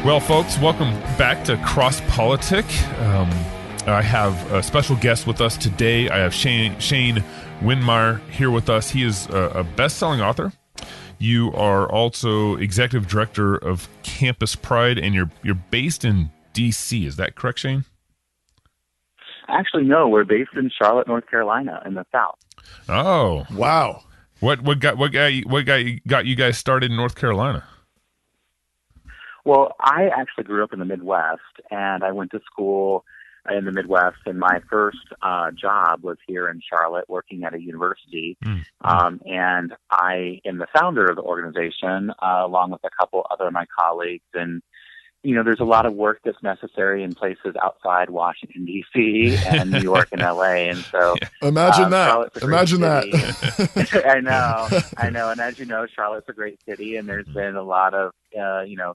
Well, folks, welcome back to CrossPolitic. I have a special guest with us today. I have Shane Windmeyer here with us. He is a best-selling author. You are also executive director of Campus Pride, and you're based in D.C. Is that correct, Shane? Actually, no. We're based in Charlotte, North Carolina, in the South. Oh, wow! What got you guys started in North Carolina? Well, I actually grew up in the Midwest, and I went to school in the Midwest, and my first job was here in Charlotte working at a university. And I am the founder of the organization, along with a couple other of my colleagues. And, you know, there's a lot of work that's necessary in places outside Washington, D.C. and New York and L.A. And so imagine that. I know. And as you know, Charlotte's a great city, and there's been a lot of,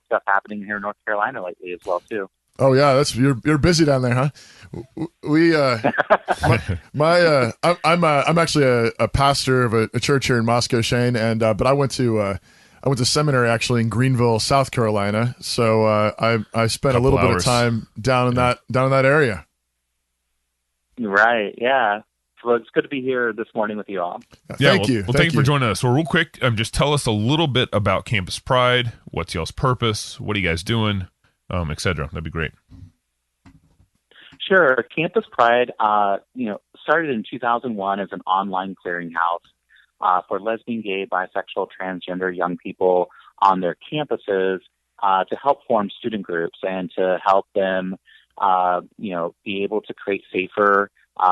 stuff happening here in North Carolina lately as well, too. Oh yeah, you're busy down there, huh? I'm actually a pastor of a church here in Moscow, Shane, and but I went to seminary actually in Greenville, South Carolina. So I spent a little bit of time down in that area. Right. Yeah. Well, it's good to be here this morning with you all. Thank you. Well, thank you for joining us. So real quick, just tell us a little bit about Campus Pride. What's y'all's purpose? What are you guys doing? Et cetera. That'd be great. Sure. Campus Pride, started in 2001 as an online clearinghouse for lesbian, gay, bisexual, transgender young people on their campuses to help form student groups and to help them, be able to create safer,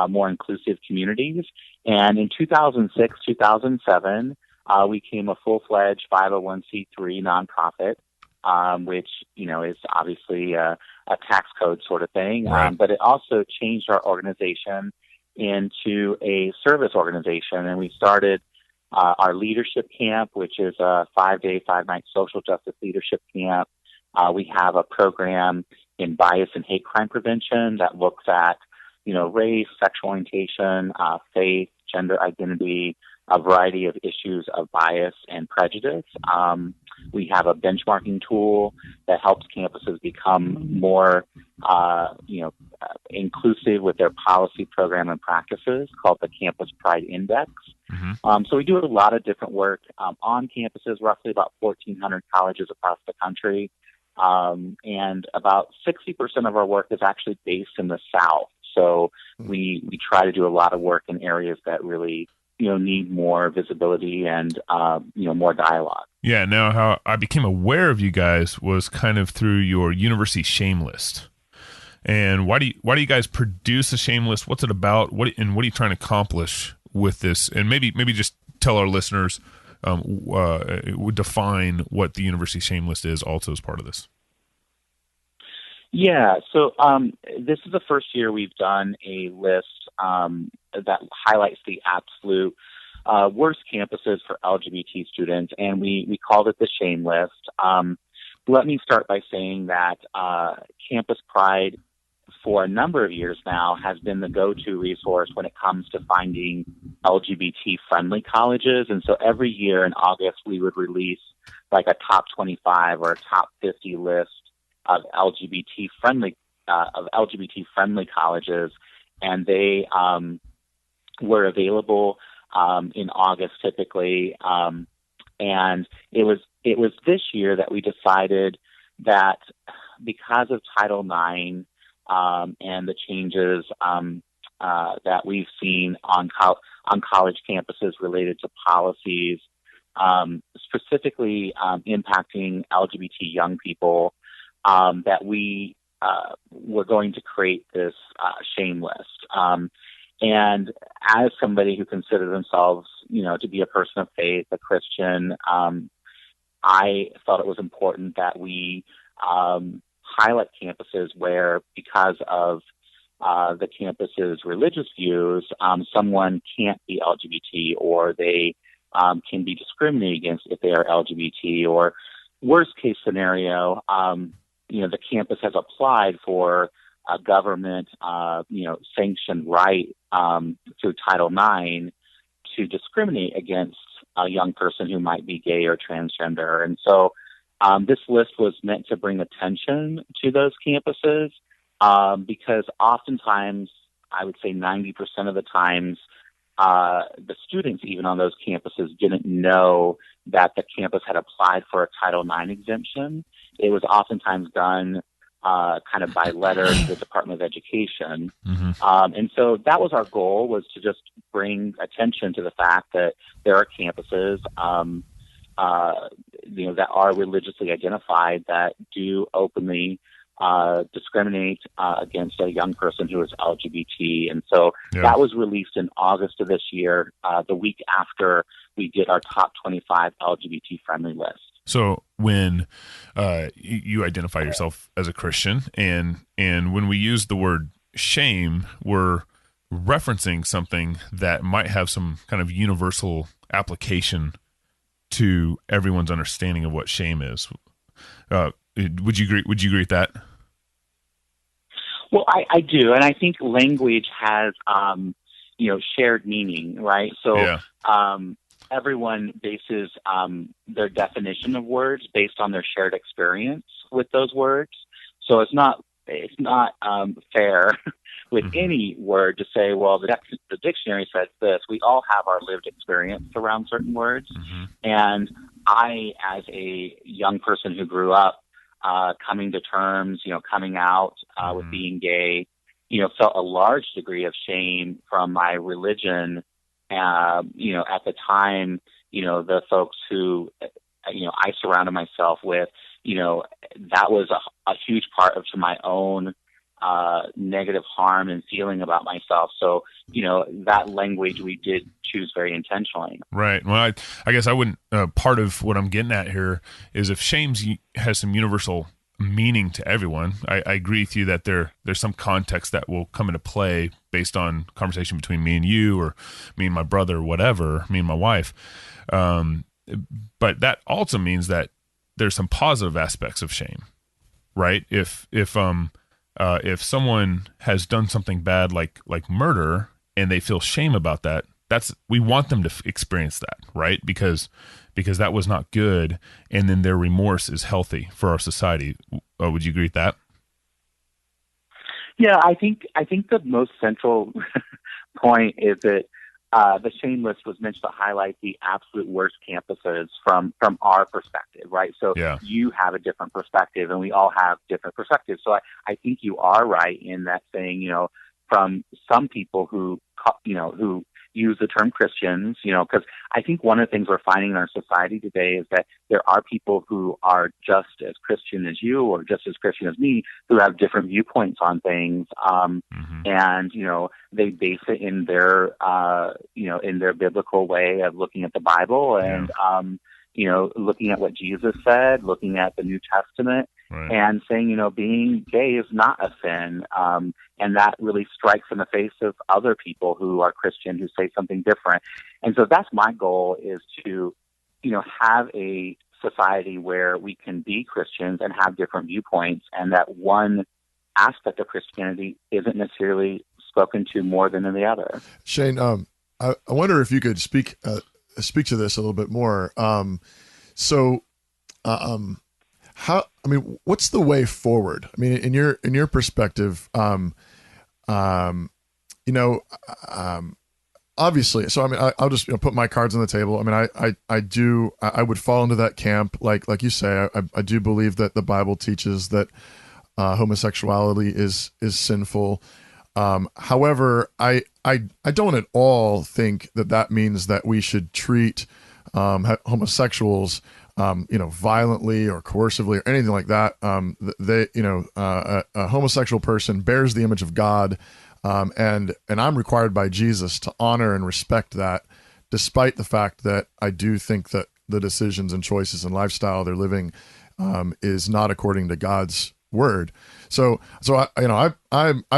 more inclusive communities. And in 2006, 2007, we became a full-fledged 501c3 nonprofit, which, is obviously a tax code sort of thing. Right. But it also changed our organization into a service organization. And we started our leadership camp, which is a 5-day, 5-night social justice leadership camp. We have a program in bias and hate crime prevention that looks at, race, sexual orientation, faith, gender identity, a variety of issues of bias and prejudice. We have a benchmarking tool that helps campuses become more, inclusive with their policy, program, and practices called the Campus Pride Index. Mm-hmm. So we do a lot of different work on campuses, roughly about 1,400 colleges across the country. And about 60% of our work is actually based in the South. So we try to do a lot of work in areas that really, need more visibility and, more dialogue. Yeah. Now, how I became aware of you guys was kind of through your university shame list. And why do you guys produce a shame list? What's it about? What are you trying to accomplish with this? And maybe just tell our listeners, define what the university shame list is also as part of this. Yeah, so this is the first year we've done a list that highlights the absolute worst campuses for LGBT students, and we called it the shame list. Let me start by saying that Campus Pride, for a number of years now, has been the go-to resource when it comes to finding LGBT-friendly colleges. And so every year in August, we would release like a top 25 or a top 50 list of LGBT-friendly colleges, and they were available in August typically. And it was this year that we decided that because of Title IX and the changes that we've seen on college campuses related to policies, specifically impacting LGBT young people, that we were going to create this shame list. And as somebody who considers themselves, to be a person of faith, a Christian, I felt it was important that we highlight campuses where, because of the campus's religious views, someone can't be LGBT, or they can be discriminated against if they are LGBT, or worst case scenario, the campus has applied for a government, sanctioned right through Title IX to discriminate against a young person who might be gay or transgender. And so This list was meant to bring attention to those campuses because oftentimes, I would say 90% of the times, the students even on those campuses didn't know that the campus had applied for a Title IX exemption. It was oftentimes done kind of by letter to the Department of Education. And so that was our goal, was to just bring attention to the fact that there are campuses that are religiously identified that do openly discriminate against a young person who is LGBT. And so that was released in August of this year, the week after we did our top 25 LGBT friendly list. So when you identify yourself as a Christian, and when we use the word shame, we're referencing something that might have some kind of universal application to everyone's understanding of what shame is. Would you agree? Would you agree with that? Well, I do, and I think language has shared meaning, right? So everyone bases their definition of words based on their shared experience with those words. So it's not fair with any word to say, well, the dictionary says this. We all have our lived experience around certain words. And I, as a young person who grew up coming to terms, coming out with being gay, felt a large degree of shame from my religion. At the time, the folks who, I surrounded myself with, that was a huge part of my own negative harm and feeling about myself. So, that language we did choose very intentionally. Right. Well, I guess I wouldn't, part of what I'm getting at here is if shame has some universal meaning to everyone, I agree with you that there's some context that will come into play based on conversation between me and you, or me and my brother, whatever, me and my wife. But that also means that there's some positive aspects of shame, right? If someone has done something bad, like murder, and they feel shame about that, we want them to experience that, right? Because that was not good, and then their remorse is healthy for our society. Would you agree with that? Yeah, I think the most central point is that the shame list was meant to highlight the absolute worst campuses from our perspective, right? So you have a different perspective, and we all have different perspectives. So I think you are right in that saying, from some people who use the term Christians, because I think one of the things we're finding in our society today is that there are people who are just as Christian as you, or just as Christian as me, who have different viewpoints on things. And, they base it in their, in their biblical way of looking at the Bible and, looking at what Jesus said, looking at the New Testament, and saying, being gay is not a sin. And that really strikes in the face of other people who are Christian who say something different. And so that's my goal, is to, have a society where we can be Christians and have different viewpoints, and that one aspect of Christianity isn't necessarily spoken to more than in the other. Shane, I wonder if you could speak to this a little bit more. What's the way forward? I mean, in your perspective, obviously, so I mean, I'll just put my cards on the table. I mean, I would fall into that camp, like you say. I do believe that the Bible teaches that homosexuality is sinful. However, I don't at all think that means that we should treat homosexuals violently or coercively or anything like that. A homosexual person bears the image of God. And I'm required by Jesus to honor and respect that, despite the fact that I do think that the decisions and choices and lifestyle they're living is not according to God's word. So I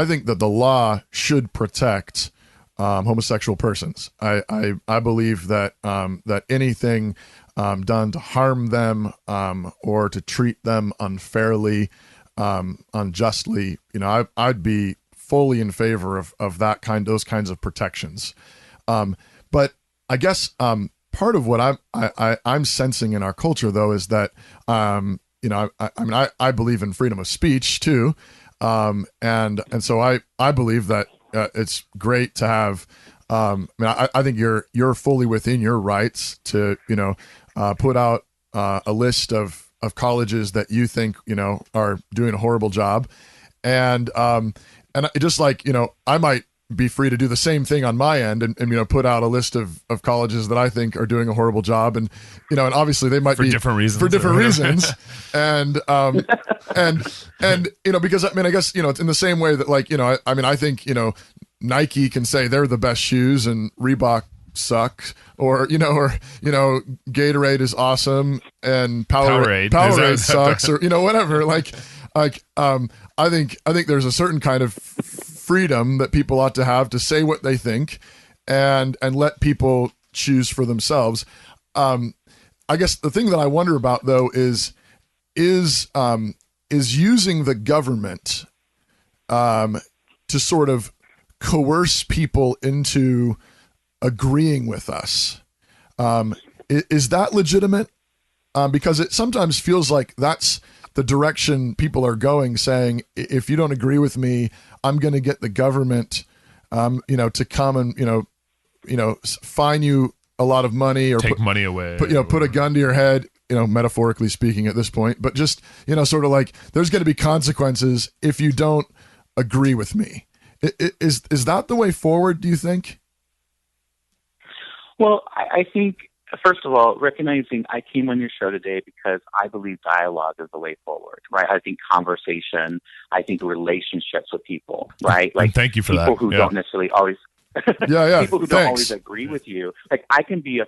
think that the law should protect homosexual persons. I believe that that anything done to harm them or to treat them unfairly, unjustly, I'd be fully in favor of those kinds of protections. But I guess part of what I'm sensing in our culture, though, is that I believe in freedom of speech too, and so I believe that it's great to have. I think you're fully within your rights to put out a list of colleges that you think are doing a horrible job, and just like I might be free to do the same thing on my end and put out a list of colleges that I think are doing a horrible job, and and obviously they might be different reasons and because I guess it's in the same way that I think Nike can say they're the best shoes and Reebok suck, or Gatorade is awesome and Powerade sucks, or whatever. I think there's a certain kind of freedom that people ought to have to say what they think and let people choose for themselves. I guess the thing that I wonder about, though, is using the government to sort of coerce people into agreeing with us. Is that legitimate? Because it sometimes feels like that's the direction people are going, saying, if you don't agree with me, I'm going to get the government, to come and, fine you a lot of money or take money away, put a gun to your head, metaphorically speaking at this point, but just, sort of like there's going to be consequences if you don't agree with me. Is that the way forward, do you think? Well, I think, first of all, recognizing I came on your show today because I believe dialogue is the way forward, right? I think conversation, I think relationships with people, right? And thank you for people that. Who don't necessarily always, people who don't always agree with you. Like, I can be a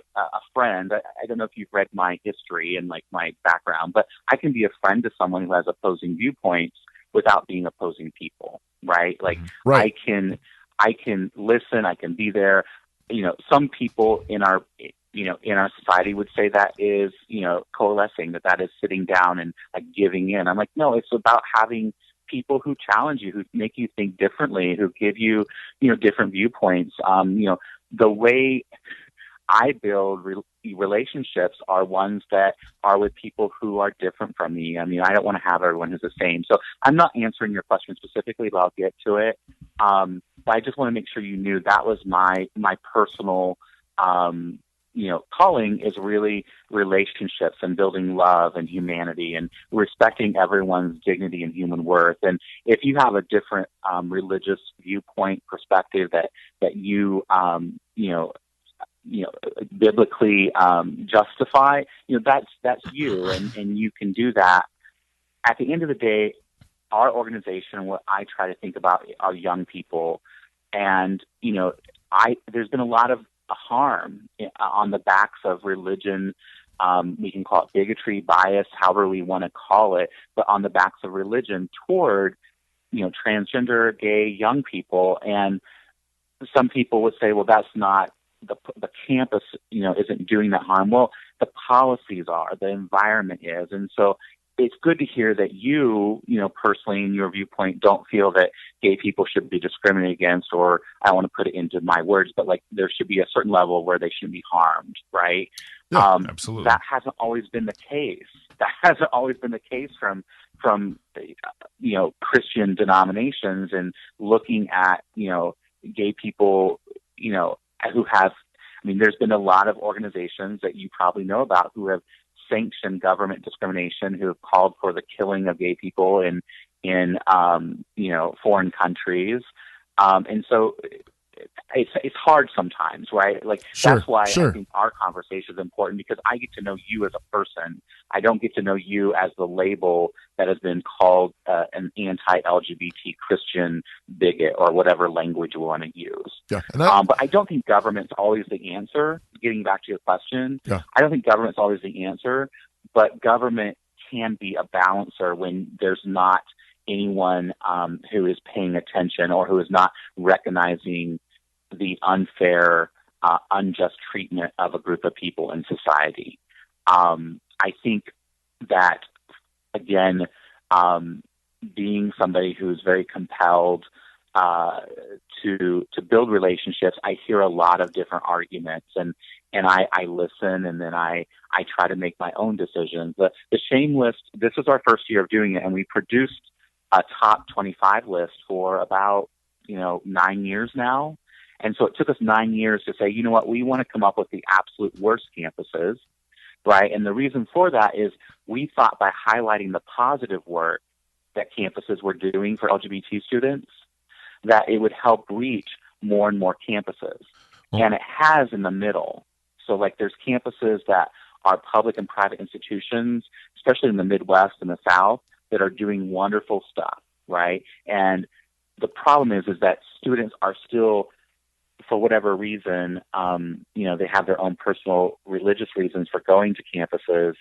friend. I don't know if you've read my history and my background, but I can be a friend to someone who has opposing viewpoints without being opposing people, right? right. I can listen. I can be there. Some people in our society would say that is, coalescing, that is sitting down and giving in. I'm like, no, it's about having people who challenge you, who make you think differently, who give you, different viewpoints. The way I build relationships are ones that are with people who are different from me. I mean, I don't want to have everyone who's the same. So I'm not answering your question specifically, but I'll get to it. But I just want to make sure you knew that was my personal, calling is really relationships and building love and humanity and respecting everyone's dignity and human worth. And if you have a different religious viewpoint perspective that you biblically justify, that's you, and you can do that. At the end of the day, our organization, what I try to think about are young people, and there's been a lot of harm on the backs of religion. We can call it bigotry, bias, however we want to call it, but on the backs of religion toward transgender, gay, young people. And some people would say, well, that's not the campus, isn't doing that harm. Well, the policies are, the environment is. And so it's good to hear that you personally, in your viewpoint, don't feel that gay people should be discriminated against, or I don't want to put it into my words, but there should be a certain level where they shouldn't be harmed, right? Yeah, absolutely. That hasn't always been the case. That hasn't always been the case from Christian denominations, and looking at, gay people, who have, there's been a lot of organizations that you probably know about who have sanctioned government discrimination, who have called for the killing of gay people in foreign countries. And so it's hard sometimes, right? Sure, that's why sure. I think our conversation is important, because I get to know you as a person. I don't get to know you as the label that has been called an anti-LGBT Christian bigot, or whatever language we want to use. Yeah, but I don't think government's always the answer. Getting back to your question, yeah. I don't think government's always the answer, but government can be a balancer when there's not anyone who is paying attention, or who is not recognizing the unfair, unjust treatment of a group of people in society. I think that, again, being somebody who's very compelled to build relationships, I hear a lot of different arguments, and I listen, and then I try to make my own decisions. The shame list, this was our first year of doing it, and we produced a top 25 list for about 9 years now. And so it took us 9 years to say, you know what, we want to come up with the absolute worst campuses, right? And the reason for that is we thought by highlighting the positive work that campuses were doing for LGBT students, that it would help reach more and more campuses. And it has in the middle. So like there's campuses that are public and private institutions, especially in the Midwest and the South, that are doing wonderful stuff, right? And the problem is that students are still, for whatever reason, they have their own personal religious reasons for going to campuses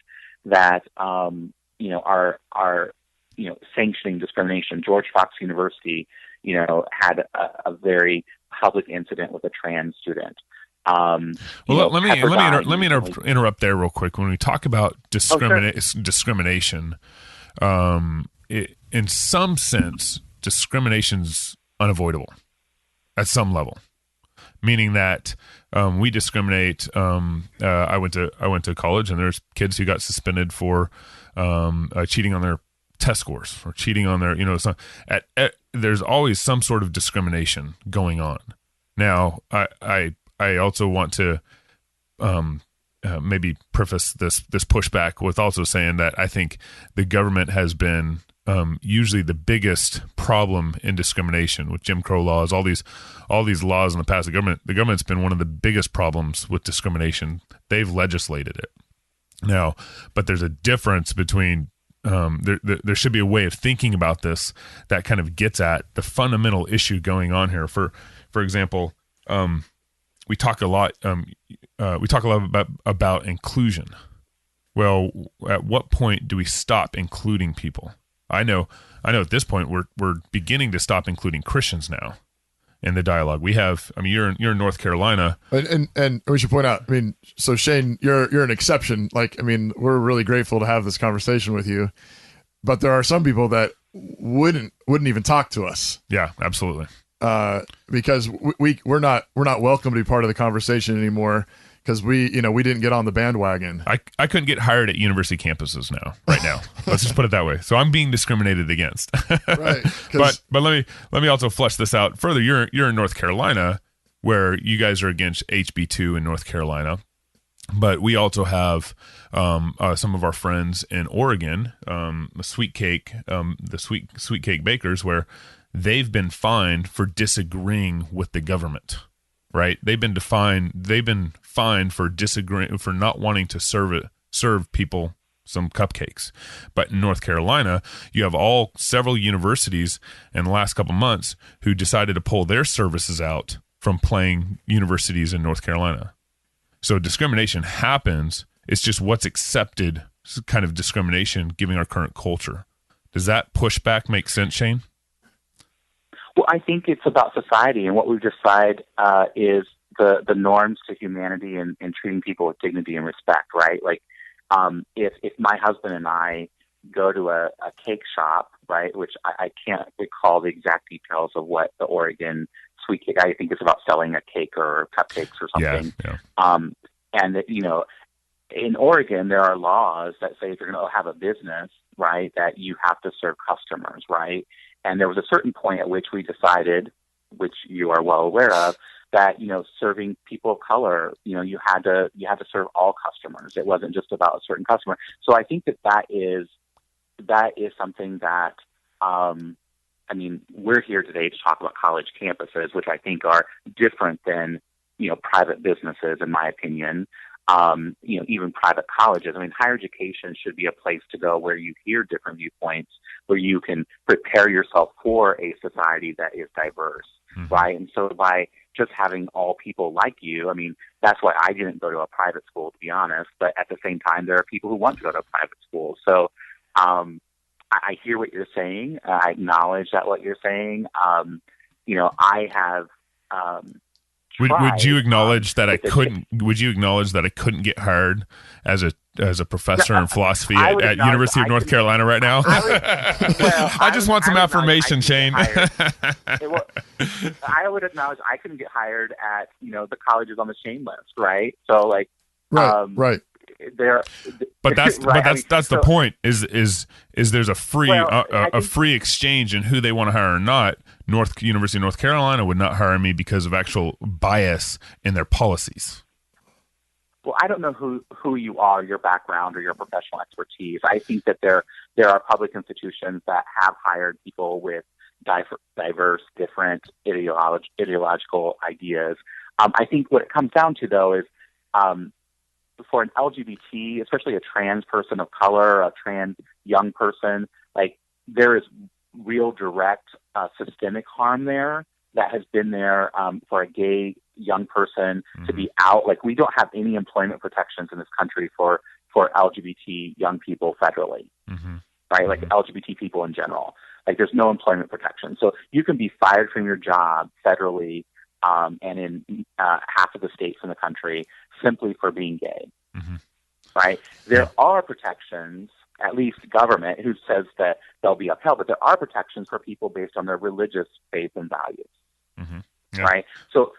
that, are sanctioning discrimination. George Fox University, had a very public incident with a trans student. Let me interrupt there real quick. When we talk about discrimination, in some sense, discrimination's unavoidable at some level. Meaning that we discriminate. I went to college, and there's kids who got suspended for cheating on their test scores or cheating on their, there's always some sort of discrimination going on. Now, I also want to maybe preface this pushback with also saying that I think the government has been usually the biggest problem in discrimination with Jim Crow laws, all these laws in the past. The government's been one of the biggest problems with discrimination. They've legislated it now, but there's a difference between there should be a way of thinking about this that kind of gets at the fundamental issue going on here. For example, we talk a lot about inclusion. Well, at what point do we stop including people? I know at this point we're beginning to stop including Christians now in the dialogue. We have, you're in North Carolina. And we should point out, so Shane, you're an exception. We're really grateful to have this conversation with you, but there are some people that wouldn't even talk to us. Yeah, absolutely. Because we're not welcome to be part of the conversation anymore. Because we didn't get on the bandwagon. I couldn't get hired at university campuses right now. Let's just put it that way. So I'm being discriminated against. Right. But let me also flesh this out further. You're in North Carolina, where you guys are against HB2 in North Carolina. But we also have some of our friends in Oregon, the sweet cake bakers, where they've been fined for disagreeing with the government. Right? They've been fined for disagreeing, for not wanting to serve people some cupcakes. But in North Carolina, you have several universities in the last couple months who decided to pull their services out from playing universities in North Carolina. So discrimination happens. It's just what's accepted kind of discrimination given our current culture. Does that pushback make sense, Shane? Well, I think it's about society, and what we've decided is the norms to humanity and treating people with dignity and respect, right? Like, if my husband and I go to a cake shop, right, which I can't recall the exact details of what the Oregon sweet cake, I think it's about selling a cake or cupcakes or something. Yeah. And, in Oregon, there are laws that say if you're going to have a business, right, that you have to serve customers, right? And there was a certain point at which we decided, which you are well aware of, that, serving people of color, you had to serve all customers. It wasn't just about a certain customer. So I think that is something that, we're here today to talk about college campuses, which I think are different than, private businesses, in my opinion. Even private colleges. Higher education should be a place to go where you hear different viewpoints, where you can prepare yourself for a society that is diverse, right? And so by just having all people like you, that's why I didn't go to a private school, to be honest, but at the same time, there are people who want to go to a private school. So I hear what you're saying. I acknowledge that what you're saying. I have... Would you acknowledge that I couldn't? Would you acknowledge that I couldn't get hired as a professor in philosophy at University of North Carolina right now? I just want some affirmation, Shane. I would acknowledge I couldn't get hired at, the colleges on the shame list, right? So like, right. But that's right? that's the point. Is there's a free free exchange in who they want to hire or not. University of North Carolina would not hire me because of actual bias in their policies. Well, I don't know who you are, your background, or your professional expertise. I think that there are public institutions that have hired people with diverse, different ideological ideas. I think what it comes down to, though, is for an LGBT, especially a trans person of color, a trans young person, like there is real direct systemic harm there that has been there for a gay young person to be out. Like we don't have any employment protections in this country for LGBT young people federally, right? Like LGBT people in general. Like there's no employment protection. So you can be fired from your job federally and in half of the states in the country simply for being gay, right? There are protections, at least government, who says that they'll be upheld, but there are protections for people based on their religious faith and values, right? So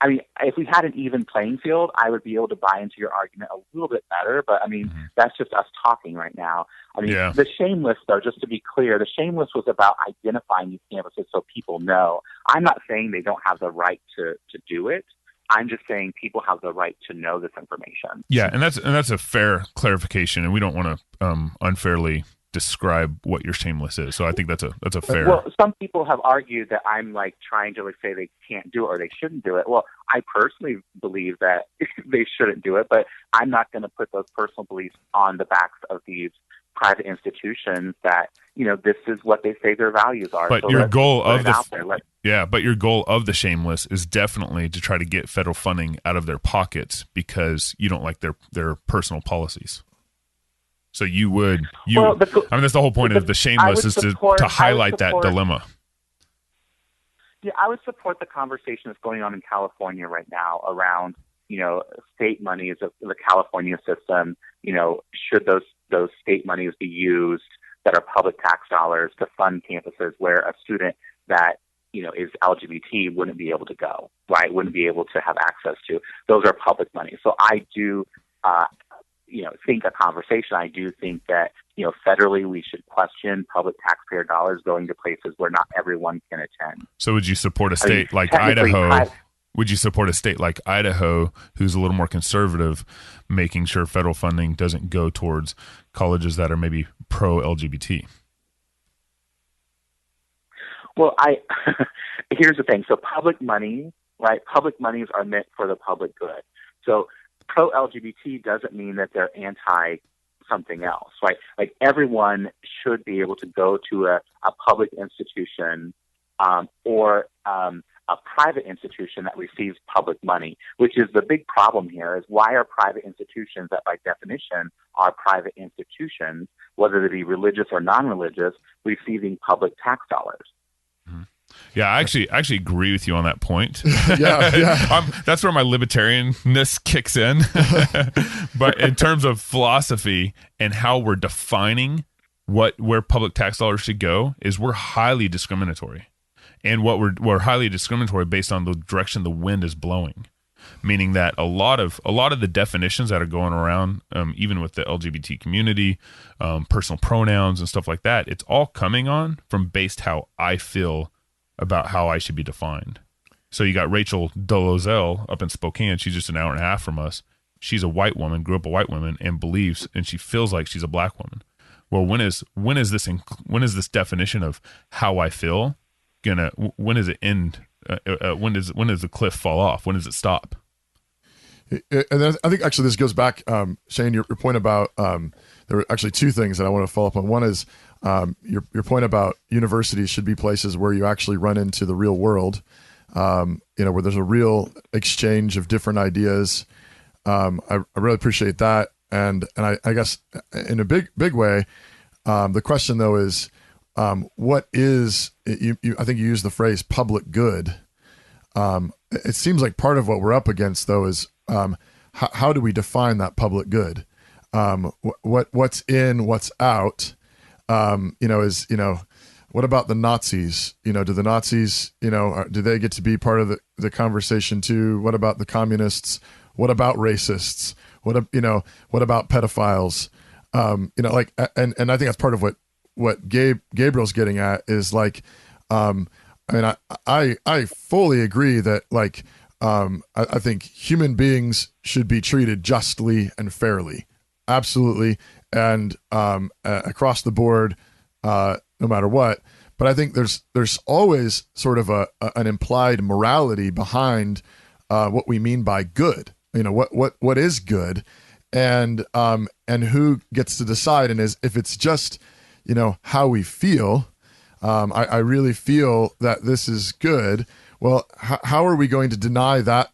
I mean, if we had an even playing field, I would be able to buy into your argument a little bit better. But I mean, that's just us talking right now. I mean, the shame list, though, just to be clear, the shame list was about identifying these campuses so people know. I'm not saying they don't have the right to do it. I'm just saying people have the right to know this information. Yeah, and that's a fair clarification, and we don't want to unfairly describe what your shame list is. So I think that's a fair. Well, some people have argued that I'm like trying to say they can't do it or they shouldn't do it. Well, I personally believe that they shouldn't do it, but I'm not going to put those personal beliefs on the backs of these private institutions that, this is what they say their values are. But so your goal of but your goal of the shameless is definitely to try to get federal funding out of their pockets because you don't like their personal policies. So I mean, that's the whole point of the shameless is to highlight that dilemma. Yeah, I would support the conversation that's going on in California right now around, state monies of the California system. Should those state monies be used that are public tax dollars to fund campuses where a student that, is LGBT wouldn't be able to go, right? Wouldn't be able to have access to. Those are public money. So I do, think a conversation. I do think that, federally we should question public taxpayer dollars going to places where not everyone can attend. So would you support a state like Idaho? Would you support a state like Idaho, who's a little more conservative, making sure federal funding doesn't go towards colleges that are maybe pro-LGBT? Well, here's the thing. So public money, right? Public monies are meant for the public good. So pro-LGBT doesn't mean that they're anti something else, right? Like everyone should be able to go to a public institution or a private institution that receives public money, which is the big problem here is why are private institutions that by definition are private institutions, whether they be religious or non-religious, receiving public tax dollars? Yeah, I actually agree with you on that point. Yeah. That's where my libertarianness kicks in. But in terms of philosophy and how we're defining where public tax dollars should go, is we're highly discriminatory. And what we're highly discriminatory based on the direction the wind is blowing, meaning that a lot of the definitions that are going around, even with the LGBT community, personal pronouns and stuff like that, it's all coming on from based how I feel about how I should be defined. So you got Rachel Dolezal up in Spokane. She's just an hour and a half from us. She's a white woman, grew up a white woman, and believes, and she feels like she's a black woman. Well, when is this definition of how I feel when does it end? When does the cliff fall off? When does it stop? And then I think actually this goes back, Shane, your point about there were actually two things that I want to follow up on. One is your point about universities should be places where you actually run into the real world, where there's a real exchange of different ideas. I really appreciate that, and I guess in a big way, the question though is, what is you? I think you used the phrase public good. It seems like part of what we're up against though is how do we define that public good? What's in, what's out? what about the Nazis? Do the Nazis, do they get to be part of the conversation too? What about the communists? What about racists? What about pedophiles? And I think that's part of what Gabriel's getting at is like, I fully agree that like, I think human beings should be treated justly and fairly, absolutely, and across the board, no matter what. But I think there's always sort of an implied morality behind what we mean by good. What is good, and who gets to decide, and if it's just how we feel. I really feel that this is good. Well, how are we going to deny that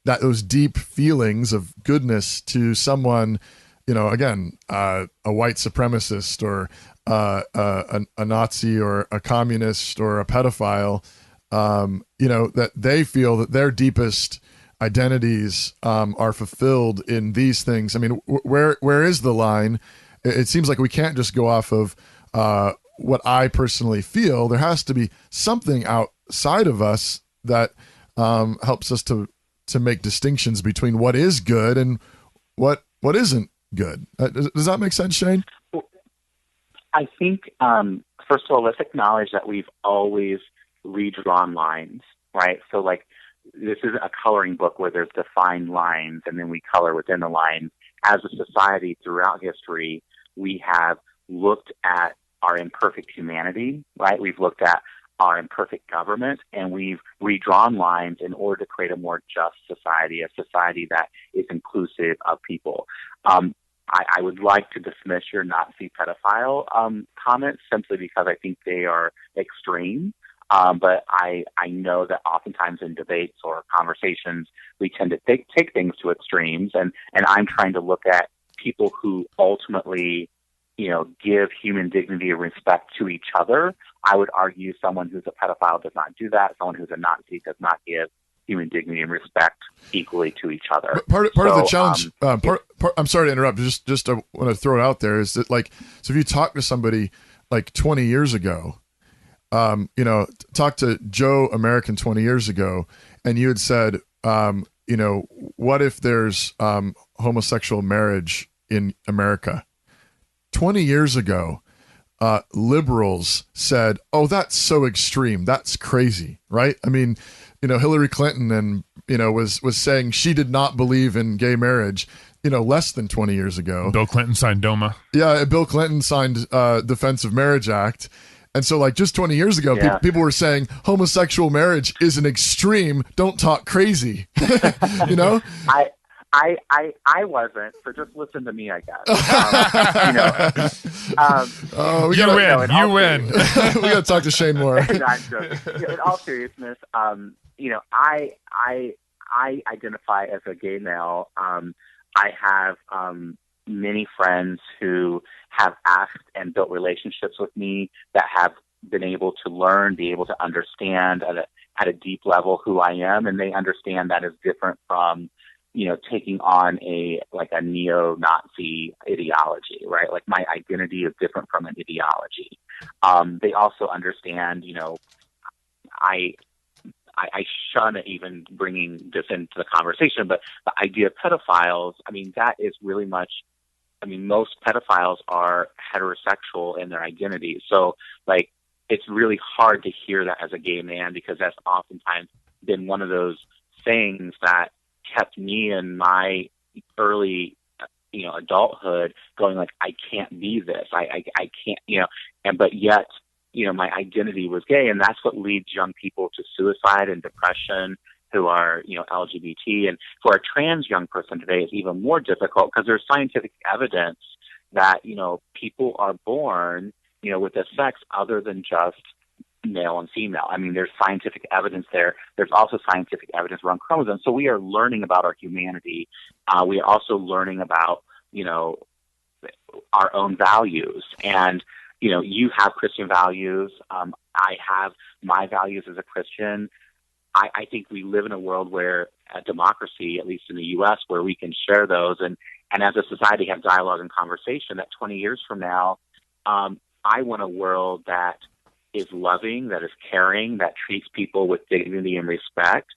those deep feelings of goodness to someone, again, a white supremacist or a Nazi or a communist or a pedophile, that they feel that their deepest identities are fulfilled in these things. I mean, where is the line? It seems like we can't just go off of what I personally feel. There has to be something outside of us that helps us to make distinctions between what is good and what isn't good. Does that make sense, Shane? I think, first of all, let's acknowledge that we've always redrawn lines, right? So, like, this is a coloring book where there's defined lines, and then we color within the lines. As a society throughout history, we have looked at our imperfect humanity, right? We've looked at our imperfect government, and we've redrawn lines in order to create a more just society, a society that is inclusive of people. I would like to dismiss your Nazi pedophile comments simply because I think they are extreme. But I know that oftentimes in debates or conversations, we tend to take things to extremes, and I'm trying to look at people who ultimately give human dignity and respect to each other. I would argue someone who's a pedophile does not do that. Someone who's a Nazi does not give human dignity and respect equally to each other. Part of the challenge, I'm sorry to interrupt, just I want to throw it out there, is that like, so if you talk to somebody like 20 years ago, talk to Joe American 20 years ago, and you had said, what if there's homosexual marriage in America? 20 years ago, liberals said, "Oh, that's so extreme. That's crazy," right? I mean, Hillary Clinton and was saying she did not believe in gay marriage. Less than 20 years ago. Bill Clinton signed DOMA. Yeah, Bill Clinton signed Defense of Marriage Act. And so, like, just 20 years ago, people were saying homosexual marriage is an extreme. Don't talk crazy. I wasn't, so just listen to me, I guess. You win. We got to talk to Shane more. In all seriousness, I identify as a gay male. I have many friends who have asked and built relationships with me that have been able to learn, be able to understand at a deep level who I am, and they understand that is different from taking on a neo-Nazi ideology, right? Like, my identity is different from an ideology. They also understand, I shun even bringing this into the conversation, but the idea of pedophiles, I mean, that is really much, most pedophiles are heterosexual in their identity. So, like, it's really hard to hear that as a gay man, because that's oftentimes been one of those things that kept me in my early, adulthood going like, I can't be this. I can't, but yet, my identity was gay, and that's what leads young people to suicide and depression who are, LGBT. And for a trans young person today, it's even more difficult because there's scientific evidence that, people are born, with a sex other than just male and female. I mean, there's scientific evidence there. There's also scientific evidence around chromosomes. So we are learning about our humanity. We are also learning about, our own values. And, you have Christian values. I have my values as a Christian. I think we live in a world where a democracy, at least in the U.S., where we can share those and as a society have dialogue and conversation that 20 years from now, I want a world that is loving, that is caring, that treats people with dignity and respect.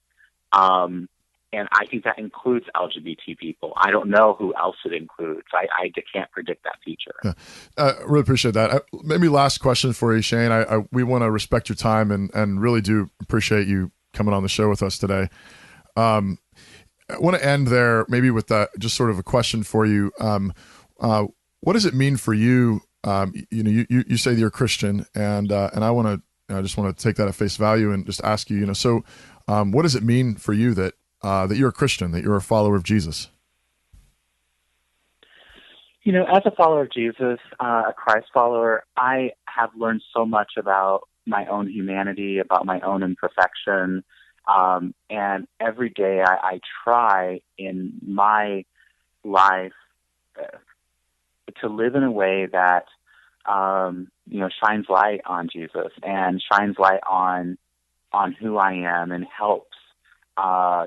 And I think that includes LGBT people. I don't know who else it includes. I can't predict that future. Yeah. Really appreciate that. Maybe last question for you, Shane. We want to respect your time and really do appreciate you coming on the show with us today. I want to end there maybe with just sort of a question for you. What does it mean for you? You say that you're a Christian, and I just want to take that at face value and just ask you, so what does it mean for you that you're a Christian, that you're a follower of Jesus? As a follower of Jesus, a Christ follower, I have learned so much about my own humanity, about my own imperfection. And every day I try in my life to live in a way that, shines light on Jesus and shines light on who I am and helps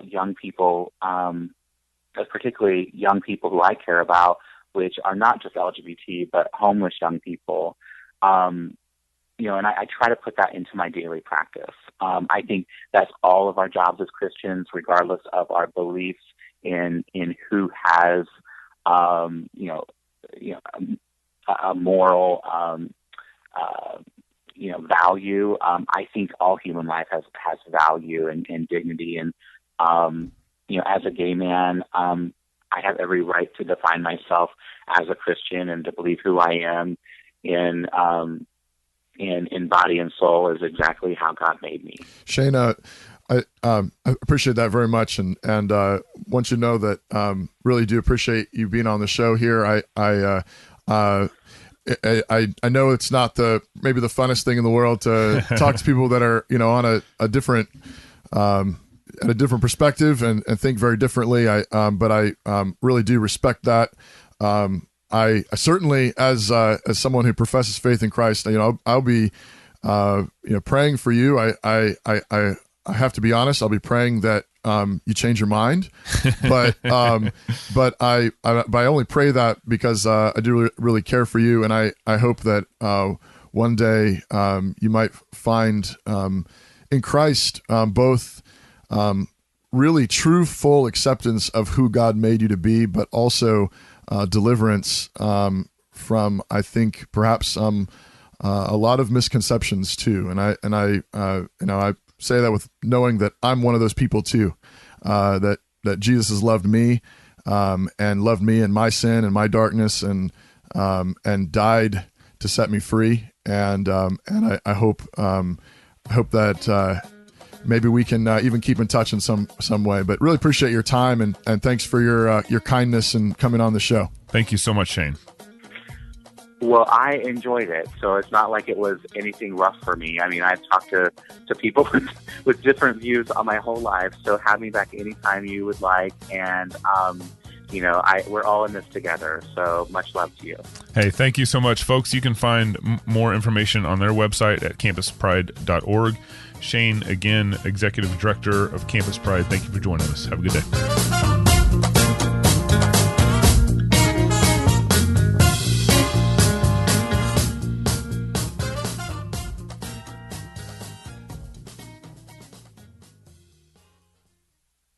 young people, particularly young people who I care about, which are not just LGBT, but homeless young people. And I try to put that into my daily practice. I think that's all of our jobs as Christians, regardless of our beliefs in who has, a moral, value. I think all human life has value and dignity. And, as a gay man, I have every right to define myself as a Christian and to believe who I am in body and soul is exactly how God made me. Shane, I appreciate that very much, and want you to know that really do appreciate you being on the show here. I know it's not maybe the funnest thing in the world to talk to people that are on a different at a different perspective and think very differently. But I really do respect that. I certainly, as someone who professes faith in Christ, I'll be praying for you. I have to be honest. I'll be praying that you change your mind, but I only pray that because I do really care for you, and I hope that one day you might find in Christ both really true, full acceptance of who God made you to be, but also deliverance from, I think, perhaps a lot of misconceptions too. And I say that with knowing that I'm one of those people too, that Jesus has loved me and loved me in my sin and my darkness and died to set me free. And I hope that maybe we can even keep in touch in some way. But really appreciate your time and thanks for your kindness and coming on the show. Thank you so much, Shane. Well, I enjoyed it, so it's not like it was anything rough for me. I mean, I've talked to people with different views on my whole life, so have me back anytime you would like, and, we're all in this together, so much love to you. Hey, thank you so much, folks. You can find more information on their website at campuspride.org. Shane, again, Executive Director of Campus Pride, thank you for joining us. Have a good day.